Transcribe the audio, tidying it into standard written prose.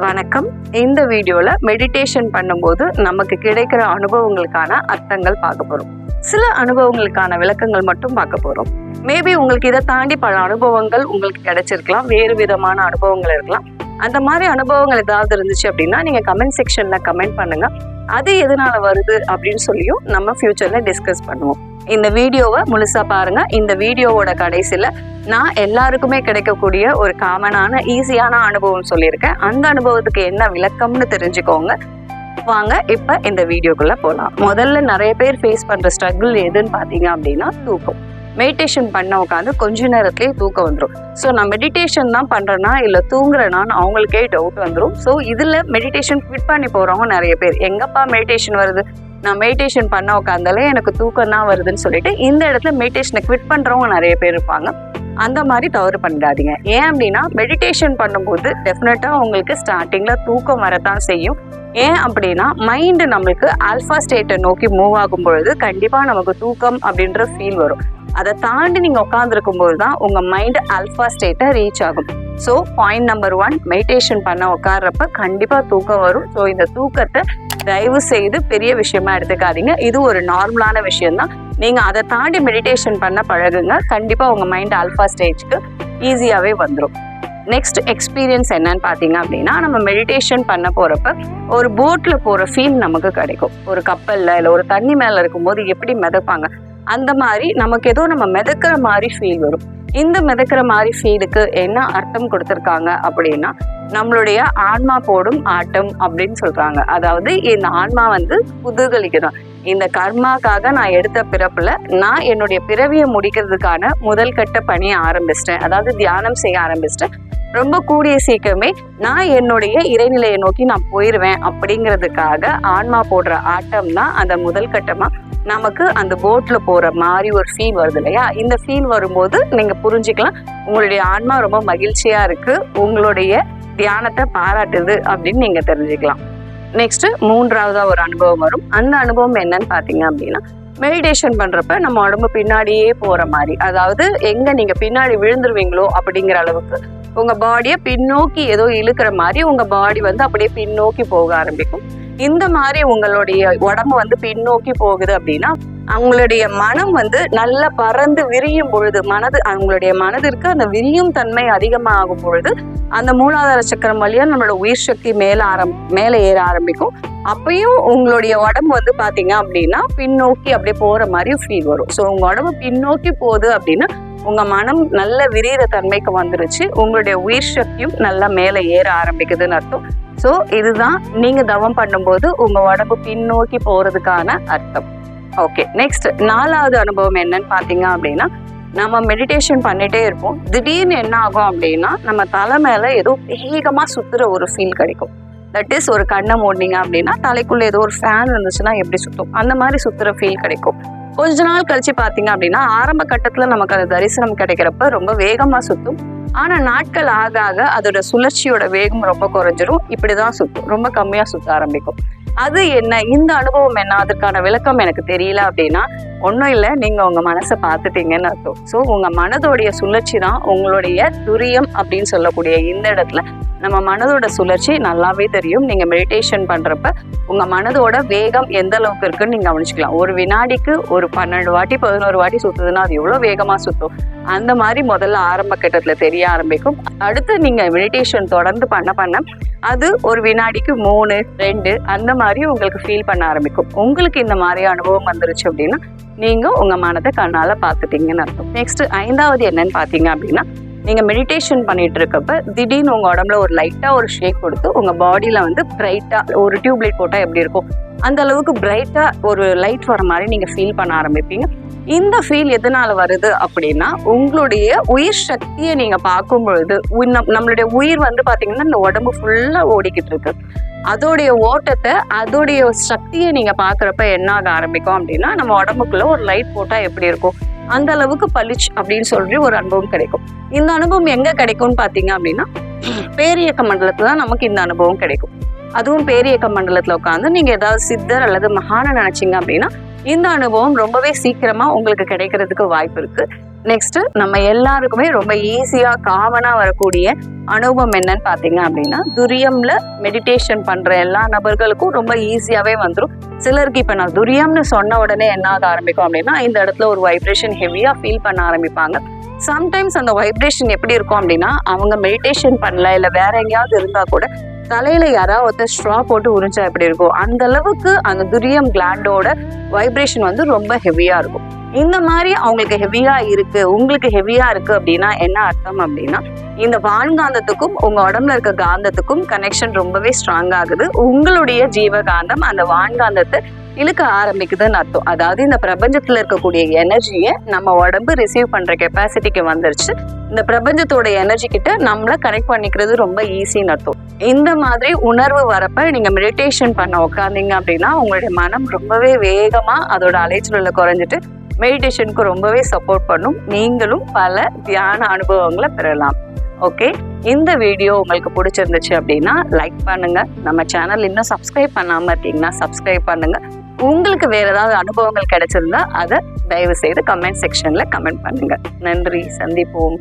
வணக்கம். இந்த வீடியோல மெடிடேஷன் பண்ணும்போது நமக்கு கிடைக்கிற அனுபவங்களுக்கான அர்த்தங்கள் பார்க்க போறோம். சில அனுபவங்களுக்கான விளக்கங்கள் மட்டும் பார்க்க போறோம். மேபி உங்களுக்கு இதை தாண்டி பல அனுபவங்கள் உங்களுக்கு கிடைச்சிருக்கலாம், வேறு விதமான அனுபவங்கள் இருக்கலாம். அந்த மாதிரி அனுபவங்கள் ஏதாவது இருந்துச்சு அப்படின்னா நீங்க கமெண்ட் செக்ஷன்ல கமெண்ட் பண்ணுங்க. அது எதனால வருது அப்படின்னு சொல்லியும் நம்ம ஃபியூச்சர்ல டிஸ்கஸ் பண்ணுவோம். இந்த வீடியோவை முழுசா பாருங்க. இந்த வீடியோவோட கடைசியில நான் எல்லாருக்குமே கிடைக்கக்கூடிய ஒரு காமனான ஈஸியான அனுபவம் சொல்லியிருக்கேன். அந்த அனுபவத்துக்கு என்ன விளக்கம்னு தெரிஞ்சுக்கோங்க. வாங்க இப்ப இந்த வீடியோக்குள்ள போகலாம். முதல்ல நிறைய பேர் ஃபேஸ் பண்ற ஸ்ட்ரகிள் எதுன்னு பாத்தீங்க அப்படின்னா தூக்கம். மெடிடேஷன் பண்ண உட்காந்து கொஞ்ச நேரத்துலேயே தூக்கம் வந்துடும். ஸோ நான் மெடிடேஷன் தான் பண்ணுறேன்னா இல்லை தூங்குறேனான்னு அவங்களுக்கே டவுட் வந்துடும். ஸோ இதில் மெடிடேஷன் குவிட் பண்ணி போகிறவங்க நிறைய பேர், எங்கப்பா மெடிடேஷன் வருது, நான் மெடிடேஷன் பண்ண உட்காந்தாலே எனக்கு தூக்கம் தான் வருதுன்னு சொல்லிட்டு இந்த இடத்துல மெடிடேஷனை குவிட் பண்ணுறவங்க நிறைய பேர் இருப்பாங்க. அந்த மாதிரி தவறு பண்ணிடாதீங்க. ஏன் அப்படின்னா மெடிடேஷன் பண்ணும்போது டெஃபினட்டாக உங்களுக்கு ஸ்டார்டிங்கில் தூக்கம் வரத்தான் செய்யும். ஏன் அப்படின்னா மைண்டு நம்மளுக்கு ஆல்ஃபா ஸ்டேட்டை நோக்கி மூவ் ஆகும் பொழுது கண்டிப்பாக நமக்கு தூக்கம் அப்படின்ற ஃபீல் வரும். அதை தாண்டி நீங்கள் உட்காந்துருக்கும் போது தான் உங்கள் மைண்டு ஆல்ஃபா ஸ்டேட்டை ரீச் ஆகும். ஸோ பாயிண்ட் நம்பர் 1, மெடிடேஷன் பண்ண உட்கார்றப்ப கண்டிப்பாக தூக்கம் வரும். ஸோ இந்த தூக்கத்தை தயவு செய்து பெரிய விஷயமா எடுத்துக்காதீங்க. இது ஒரு நார்மலான விஷயம்தான். நீங்கள் அதை தாண்டி மெடிடேஷன் பண்ண பழகுங்க. கண்டிப்பாக உங்கள் மைண்ட் ஆல்ஃபா ஸ்டேஜ்க்கு ஈஸியாகவே வந்துடும். நெக்ஸ்ட் எக்ஸ்பீரியன்ஸ் என்னன்னு பார்த்தீங்க அப்படின்னா, நம்ம மெடிடேஷன் பண்ண போகிறப்ப ஒரு போட்டில் போகிற ஃபீல் நமக்கு கிடைக்கும். ஒரு கப்பலில் இல்லை ஒரு தண்ணி மேலே இருக்கும்போது எப்படி மிதப்பாங்க, அந்த மாதிரி நமக்கு ஏதோ நம்ம மிதக்கிற மாதிரி ஃபீல் வரும். இந்த மிதக்கிற மாதிரி ஃபீலுக்கு என்ன அர்த்தம் கொடுத்துருக்காங்க அப்படின்னா, நம்மளுடைய ஆன்மா போடும் ஆட்டம் அப்படின்னு சொல்றாங்க. அதாவது இந்த ஆன்மா வந்து குதூகலிக்குதான். இந்த கர்மாக்காக நான் எடுத்த பிறப்புல நான் என்னுடைய பிறவியை முடிக்கிறதுக்கான முதல் கட்ட பணியை ஆரம்பிச்சிட்டேன். அதாவது தியானம் செய்ய ஆரம்பிச்சிட்டேன். ரொம்ப கூடிய சீக்கிரமே நான் என்னுடைய இறைநிலையை நோக்கி நான் போயிடுவேன் அப்படிங்கிறதுக்காக ஆன்மா போடுற ஆட்டம் தான் அந்த முதல் கட்டமா நமக்கு அந்த போட்ல போற மாதிரி ஒரு ஃபீல் வருது இல்லையா? இந்த ஃபீல் வரும்போது நீங்க புரிஞ்சுக்கலாம் உங்களுடைய ஆன்மா ரொம்ப மகிழ்ச்சியா இருக்கு, உங்களுடைய தியானத்தை பாராட்டுது அப்படின்னு நீங்க தெரிஞ்சுக்கலாம். நெக்ஸ்ட் 3ஆவதா ஒரு அனுபவம் வரும். அந்த அனுபவம் என்னன்னு பாத்தீங்க அப்படின்னா, மெடிடேஷன் பண்றப்ப நம்ம உடம்பு பின்னாடியே போற மாதிரி, அதாவது எங்க நீங்க பின்னாடி விழுந்துருவீங்களோ அப்படிங்கிற அளவுக்கு உங்க பாடியை பின்னோக்கி ஏதோ இழுக்கிற மாதிரி உங்க பாடி வந்து அப்படியே பின்னோக்கி போக ஆரம்பிக்கும். இந்த மாதிரி உங்களுடைய உடம்பு வந்து பின்னோக்கி போகுது அப்படின்னா அவங்களுடைய மனம் வந்து நல்லா பறந்து விரியும் பொழுது, அவங்களுடைய மனதிற்கு அந்த விரியும் தன்மை அதிகமாகும் பொழுது அந்த மூலாதார சக்கரம் வழியா நம்மளோட உயிர் சக்தி மேலே ஏற ஆரம்பிக்கும். அப்பயும் உங்களுடைய உடம்பு வந்து பாத்தீங்க அப்படின்னா பின்னோக்கி அப்படியே போற மாதிரி ஃபீல் வரும். ஸோ உங்க உடம்பு பின்னோக்கி போகுது அப்படின்னா உங்க மனம் நல்ல விரிகிற தன்மைக்கு வந்துருச்சு, உங்களுடைய உயிர் சக்தியும் நல்லா மேலே ஏற ஆரம்பிக்குதுன்னு அர்த்தம். ஸோ இதுதான் நீங்க தவம் பண்ணும்போது உங்க உடம்பு பின்னோக்கி போறதுக்கான அர்த்தம். ஓகே, நெக்ஸ்ட் 4ஆவது அனுபவம் என்னன்னு பாத்தீங்க அப்படின்னா, நம்ம மெடிடேஷன் பண்ணிட்டே இருப்போம். திடீர்னு என்ன ஆகும் அப்படின்னா நம்ம தலை மேல ஏதோ வேகமா சுத்துற ஒரு ஃபீல் கிடைக்கும். தட் இஸ், ஒரு கண்ணை மூடினீங்க அப்படின்னா தலைக்குள்ள ஏதோ ஒரு ஃபேன் இருந்துச்சுன்னா எப்படி சுத்தும் அந்த மாதிரி சுத்துற ஃபீல் கிடைக்கும். கொஞ்ச நாள் கழிச்சு பாத்தீங்க அப்படின்னா ஆரம்ப கட்டத்துல நமக்கு அந்த தரிசனம் கிடைக்கிறப்ப ரொம்ப வேகமா சுத்தும். ஆனா நாட்கள் ஆக ஆக அதோட சுழற்சியோட வேகம் ரொம்ப குறைஞ்சிரும். இப்படிதான் சுத்தும், ரொம்ப கம்மியா சுத்த ஆரம்பிக்கும். அது என்ன, இந்த அனுபவம் என்ன, அதற்கான விளக்கம் எனக்கு தெரியல அப்படின்னா ஒன்றும் இல்லை, நீங்கள் உங்கள் மனசை பார்த்துட்டீங்கன்னு அர்த்தம். ஸோ உங்கள் மனதோடைய சுழற்சி தான் உங்களுடைய துரியம் அப்படின்னு சொல்லக்கூடிய இந்த இடத்துல நம்ம மனதோட சுழற்சி நல்லாவே தெரியும். நீங்கள் மெடிடேஷன் பண்ணுறப்ப உங்கள் மனதோட வேகம் எந்த அளவுக்கு இருக்குன்னு நீங்கள் கவனிச்சிக்கலாம். ஒரு வினாடிக்கு ஒரு 12 வாட்டி 11 வாட்டி சுற்றுதுன்னா அது எவ்வளோ வேகமாக சுற்றும், அந்த மாதிரி முதல்ல ஆரம்ப கட்டத்தில் தெரிய ஆரம்பிக்கும். அடுத்து நீங்கள் மெடிடேஷன் தொடர்ந்து பண்ண அது ஒரு வினாடிக்கு 3, 2 அந்த மாதிரி உங்களுக்கு ஃபீல் பண்ண ஆரம்பிக்கும். உங்களுக்கு இந்த மாதிரி அனுபவம் வந்துருச்சு அப்படின்னா நீங்க உங்க மனதை கண்ணால பார்த்துட்டீங்கன்னு அர்த்தம். நெக்ஸ்ட் 5ஆவது என்னன்னு பாத்தீங்க அப்படின்னா, நீங்க மெடிடேஷன் பண்ணிட்டு இருக்கப்ப திடீர்னு உங்க உடம்புல ஒரு லைட்டா ஒரு ஷேக் கொடுத்து உங்க பாடியில வந்து பிரைட்டா ஒரு டியூப் லைட் போட்டா எப்படி இருக்கும் அந்த அளவுக்கு பிரைட்டா ஒரு லைட் வர மாதிரி நீங்க ஃபீல் பண்ண ஆரம்பிப்பீங்க. இந்த ஃபீல் எதனால வருது அப்படின்னா, உங்களுடைய உயிர் சக்தியை நீங்க பார்க்கும் பொழுது நம்மளுடைய உயிர் வந்து பாத்தீங்கன்னா இந்த உடம்பு ஃபுல்லா ஓடிக்கிட்டு இருக்கு. அதோடைய ஓட்டத்தை அதோடைய சக்தியை நீங்க பாக்குறப்ப என்ன ஆக ஆரம்பிக்கும் அப்படின்னா, நம்ம உடம்புக்குள்ள ஒரு லைட் போட்டா எப்படி இருக்கும் அந்த அளவுக்கு பளிச் அப்படின்னு சொல்லி ஒரு அனுபவம் கிடைக்கும். இந்த அனுபவம் எங்க கிடைக்கும்னு பாத்தீங்க அப்படின்னா, பேரியக்க மண்டலத்துல தான் நமக்கு இந்த அனுபவம் கிடைக்கும். அதுவும் பேரியக்க மண்டலத்துல உட்காந்து நீங்க ஏதாவது சித்தர் அல்லது மகான நினைச்சீங்க அப்படின்னா இந்த அனுபவம் ரொம்பவே சீக்கிரமா உங்களுக்கு கிடைக்கிறதுக்கு வாய்ப்பு இருக்கு. நெக்ஸ்ட் நம்ம எல்லாருக்குமே ரொம்ப ஈஸியா காமனா வரக்கூடிய அனுபவம் என்னன்னு பாத்தீங்க அப்படின்னா, துரியம்ல மெடிடேஷன் பண்ற எல்லா நபர்களுக்கும் ரொம்ப ஈஸியாவே வந்துடும். சிலருக்கு இப்ப நான் துரியம்னு சொன்ன உடனே என்ன ஆக ஆரம்பிக்கும் அப்படின்னா, இந்த இடத்துல ஒரு வைப்ரேஷன் ஹெவியா ஃபீல் பண்ண ஆரம்பிப்பாங்க. சம்டைம்ஸ் அந்த வைப்ரேஷன் எப்படி இருக்கும் அப்படின்னா, அவங்க மெடிடேஷன் பண்ணல இல்ல வேற எங்கேயாவது இருந்தா கூட தலையில யாராவது ஒருத்தர் ஸ்ட்ரா போட்டு உறிஞ்சா எப்படி இருக்கும், அந்த அளவுக்கு அந்த துரியம் கிளாண்டோட வைப்ரேஷன் வந்து ரொம்ப ஹெவியா இருக்கும். இந்த மாதிரி அவங்களுக்கு ஹெவியா இருக்கு, உங்களுக்கு ஹெவியா இருக்கு அப்படின்னா என்ன அர்த்தம் அப்படின்னா, இந்த வான்காந்தத்துக்கும் உங்க உடம்புல இருக்க காந்தத்துக்கும் கனெக்ஷன் ரொம்பவே ஸ்ட்ராங் ஆகுது. உங்களுடைய ஜீவகாந்தம் அந்த வான்காந்தத்தை இழுக்க ஆரம்பிக்குதுன்னு அர்த்தம். அதாவது இந்த பிரபஞ்சத்துல இருக்கக்கூடிய எனர்ஜியை நம்ம உடம்பு ரிசீவ் பண்ற கெப்பாசிட்டிக்கு வந்துருச்சு. இந்த பிரபஞ்சத்தோட எனர்ஜி கிட்ட நம்மள கனெக்ட் பண்ணிக்கிறது ரொம்ப ஈஸின்னு அர்த்தம். இந்த மாதிரி உணர்வு வரப்ப நீங்க மெடிடேஷன் பண்ண உட்காந்தீங்க அப்படின்னா, உங்களுடைய மனம் ரொம்பவே வேகமா அதோட அலைச்சல குறைஞ்சிட்டு மெடிடேஷனுக்கு ரொம்பவே சப்போர்ட் பண்ணும். நீங்களும் பல தியான அனுபவங்களை பெறலாம். ஓகே, இந்த வீடியோ உங்களுக்கு பிடிச்சிருந்துச்சு அப்படின்னா லைக் பண்ணுங்க. நம்ம சேனல் இன்னும் சப்ஸ்கிரைப் பண்ணாம இருக்கீங்கன்னா சப்ஸ்கிரைப் பண்ணுங்க. உங்களுக்கு வேற ஏதாவது அனுபவங்கள் கிடைச்சிருந்தா அதை தயவு செய்து கமெண்ட் செக்ஷன்ல கமெண்ட் பண்ணுங்க. நன்றி, சந்திப்போம்.